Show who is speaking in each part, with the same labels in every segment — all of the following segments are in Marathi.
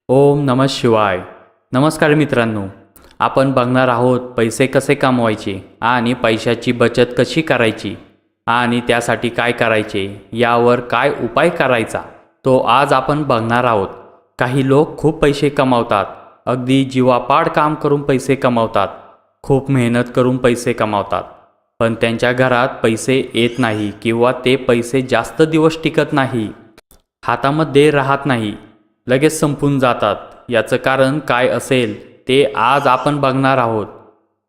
Speaker 1: ओम नमः शिवाय. नमस्कार मित्रांनो, आपण बघणार आहोत पैसे कसे कमवायचे आणि पैशाची बचत कशी करायची आणि त्यासाठी काय करायचे, यावर काय उपाय करायचा तो आज आपण बघणार आहोत. काही लोक खूप पैसे कमावतात, अगदी जीवापाड काम करून पैसे कमावतात, खूप मेहनत करून पैसे कमावतात, पण त्यांच्या घरात पैसे येत नाही किंवा ते पैसे जास्त दिवस टिकत नाही, हातामध्ये राहत नाही, लगेच संपून जातात. याचं कारण काय असेल ते आज आपण बघणार आहोत.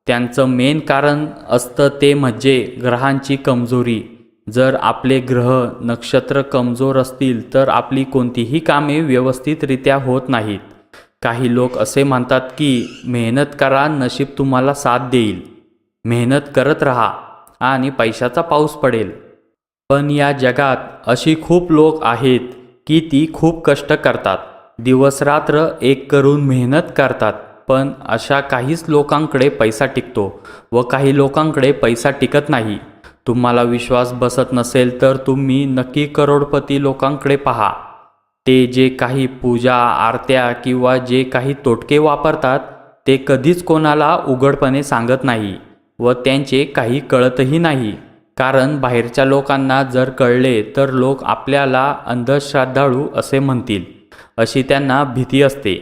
Speaker 1: त्यांचं मेन कारण असतं ते म्हणजे ग्रहांची कमजोरी. जर आपले ग्रह नक्षत्र कमजोर असतील तर आपली कोणतीही कामे व्यवस्थितरित्या होत नाहीत. काही लोक असे म्हणतात की मेहनत करा, नशीब तुम्हाला साथ देईल, मेहनत करत राहा आणि पैशाचा पाऊस पडेल. पण या जगात अशी खूप लोक आहेत की ती खूप कष्ट करतात, दिवसरात्र एक करून मेहनत करतात, पण अशा काहीच लोकांकडे पैसा टिकतो व काही लोकांकडे पैसा टिकत नाही. तुम्हाला विश्वास बसत नसेल तर तुम्ही नक्की करोडपती लोकांकडे पहा. ते जे काही पूजा आरत्या किंवा जे काही तोटके वापरतात ते कधीच कोणाला उघडपणे सांगत नाही व त्यांचे काही कळतही नाही, कारण बाहेरच्या लोकांना जर कळले तर लोक आपल्याला अंधश्रद्धाळू असे म्हणतील, अशी त्यांना भीती असते.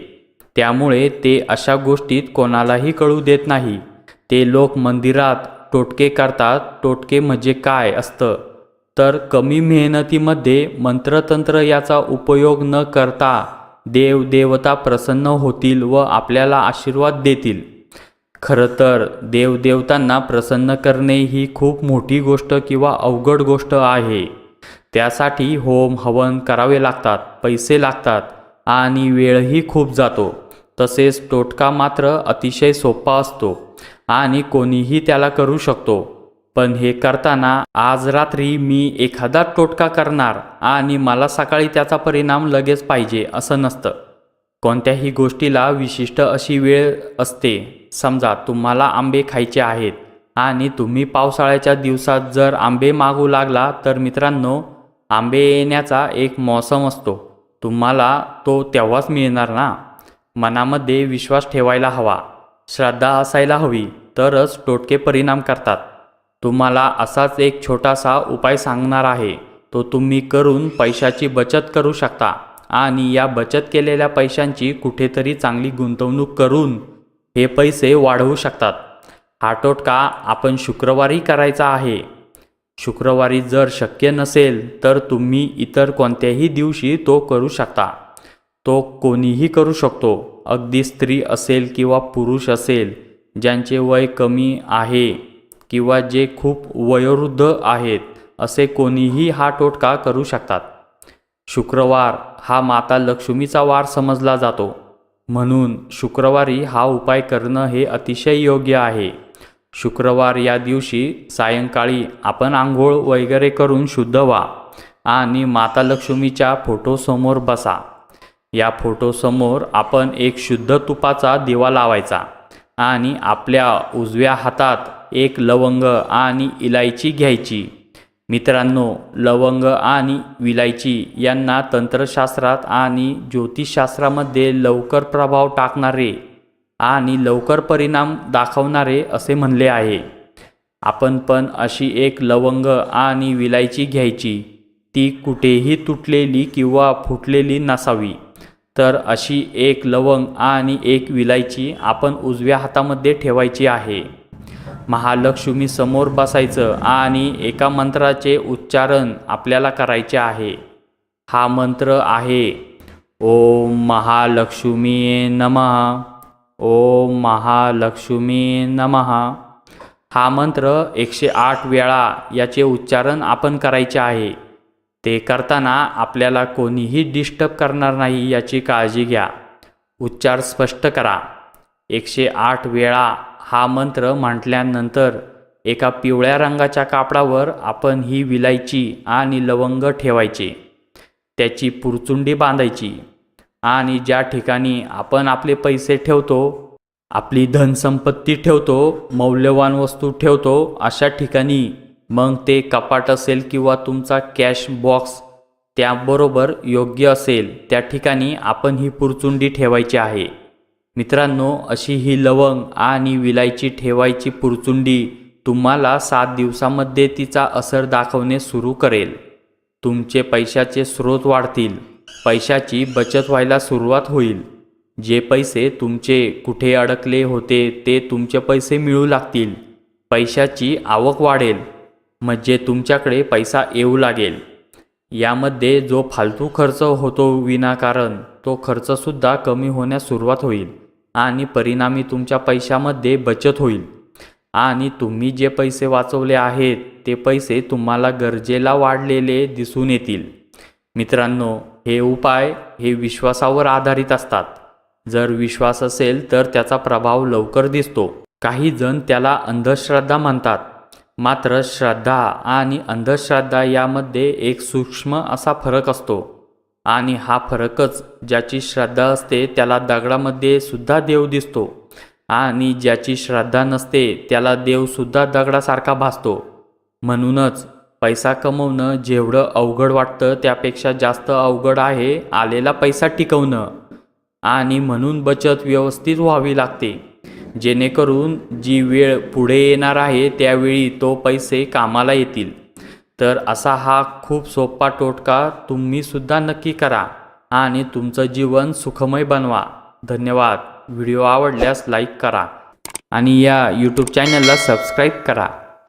Speaker 1: त्यामुळे ते अशा गोष्टीत कोणालाही कळू देत नाही. ते लोक मंदिरात टोटके करतात. टोटके म्हणजे काय असतं तर कमी मेहनतीमध्ये मंत्रतंत्र याचा उपयोग न करता देव देवता प्रसन्न होतील व आपल्याला आशीर्वाद देतील. खरं तर देवदेवतांना प्रसन्न करणे ही खूप मोठी गोष्ट किंवा अवघड गोष्ट आहे. त्यासाठी होम हवन करावे लागतात, पैसे लागतात आणि वेळही खूप जातो. तसेच टोटका मात्र अतिशय सोपा असतो आणि कोणीही त्याला करू शकतो. पण हे करताना आज रात्री मी एखादा टोटका करणार आणि मला सकाळी त्याचा परिणाम लगेच पाहिजे असं नसतं. कोणत्याही गोष्टीला विशिष्ट अशी वेळ असते. समजा तुम्हाला आंबे खायचे आहेत आणि तुम्ही पावसाळ्याच्या दिवसात जर आंबे मागू लागला तर मित्रांनो, आंबे येण्याचा एक मौसम असतो, तुम्हाला तो तेव्हाच मिळणार ना. मनामध्ये विश्वास ठेवायला हवा, श्रद्धा असायला हवी, तरच टोटके परिणाम करतात. तुम्हाला असाच एक छोटासा उपाय सांगणार आहे. तो तुम्ही करून पैशाची बचत करू शकता आणि या बचत केलेल्या पैशांची कुठेतरी चांगली गुंतवणूक करून हे पैसे वाढवू शकतात. हा टोटका आपण शुक्रवारी करायचा आहे. शुक्रवारी जर शक्य नसेल तर तुम्ही इतर कोणत्याही दिवशी तो करू शकता. तो कोणीही करू शकतो, अगदी स्त्री असेल किंवा पुरुष असेल, ज्यांचे वय कमी आहे किंवा जे खूप वयोवृद्ध आहेत, असे कोणीही हा टोटका करू शकतात. शुक्रवार हा माता लक्ष्मीचा वार समजला जातो, म्हणून शुक्रवारी हा उपाय करणं हे अतिशय योग्य आहे. शुक्रवार या दिवशी सायंकाळी आपण आंघोळ वगैरे करून शुद्ध व्हा आणि माता लक्ष्मीच्या फोटोसमोर बसा. या फोटोसमोर आपण एक शुद्ध तुपाचा दिवा लावायचा आणि आपल्या उजव्या हातात एक लवंग आणि इलायची घ्यायची. मित्रांनो, लवंग आणि विलायची यांना तंत्रशास्त्रात आणि ज्योतिषशास्त्रामध्ये लवकर प्रभाव टाकणारे आणि लवकर परिणाम दाखवणारे असे म्हणले आहे. आपण पण अशी एक लवंग आणि विलायची घ्यायची. ती कुठेही तुटलेली किंवा फुटलेली नसावी. तर अशी एक लवंग आणि एक विलायची आपण उजव्या हातामध्ये ठेवायची आहे. महालक्ष्मी समोर बसायचं आणि एका मंत्राचे उच्चारण आपल्याला करायचे आहे. हा मंत्र आहे ओम महालक्ष्मी नमः, ओम महालक्ष्मी नमः. हा मंत्र 108 वेळा याचे उच्चारण आपण करायचे आहे. ते करताना आपल्याला कोणीही डिस्टर्ब करणार नाही याची काळजी घ्या. उच्चार स्पष्ट करा. 108 वेळा हा मंत्र म्हटल्यानंतर एका पिवळ्या रंगाच्या कापडावर आपण ही विलायची आणि लवंग ठेवायचे. त्याची पुरचुंडी बांधायची आणि ज्या ठिकाणी आपण आपले पैसे ठेवतो, आपली धनसंपत्ती ठेवतो, मौल्यवान वस्तू ठेवतो, अशा ठिकाणी, मग ते कपाट असेल किंवा तुमचा कॅश बॉक्स त्याबरोबर योग्य असेल त्या ठिकाणी आपण ही पुरचुंडी ठेवायची आहे. मित्रांनो, अशी ही लवंग आणि विलायची ठेवायची पुरचुंडी तुम्हाला 7 दिवसामध्ये तिचा असर दाखवणे सुरू करेल. तुमचे पैशाचे स्रोत वाढतील, पैशाची बचत व्हायला सुरुवात होईल. जे पैसे तुमचे कुठे अडकले होते ते तुमचे पैसे मिळू लागतील. पैशाची आवक वाढेल, म्हणजे तुमच्याकडे पैसा येऊ लागेल. यामध्ये जो फालतू खर्च होतो विनाकारण, तो खर्चसुद्धा कमी होण्यास सुरुवात होईल आणि परिणामी तुमच्या पैशामध्ये बचत होईल. आणि तुम्ही जे पैसे वाचवले आहेत ते पैसे तुम्हाला गरजेला वाढलेले दिसून येतील. मित्रांनो, हे उपाय हे विश्वासावर आधारित असतात. जर विश्वास असेल तर त्याचा प्रभाव लवकर दिसतो. काही जण त्याला अंधश्रद्धा म्हणतात. मात्र श्रद्धा आणि अंधश्रद्धा यामध्ये एक सूक्ष्म असा फरक असतो. आणि हा फरकच, ज्याची श्रद्धा असते त्याला दगडामध्ये सुद्धा देव दिसतो आणि ज्याची श्रद्धा नसते त्याला देवसुद्धा दगडासारखा भासतो. म्हणूनच पैसा कमवणं जेवढं अवघड वाटतं त्यापेक्षा जास्त अवघड आहे आलेला पैसा टिकवणं. आणि म्हणून बचत व्यवस्थित व्हावी लागते, जेणेकरून जी वेळ पुढे येणार आहे त्यावेळी तो पैसे कामाला येतील. तर असा हा खूप सोपा टोटका तुम्हीसुद्धा नक्की करा आणि तुमचं जीवन सुखमय बनवा. धन्यवाद. व्हिडिओ आवडल्यास लाईक करा आणि या यूट्यूब चॅनलला सबस्क्राईब करा.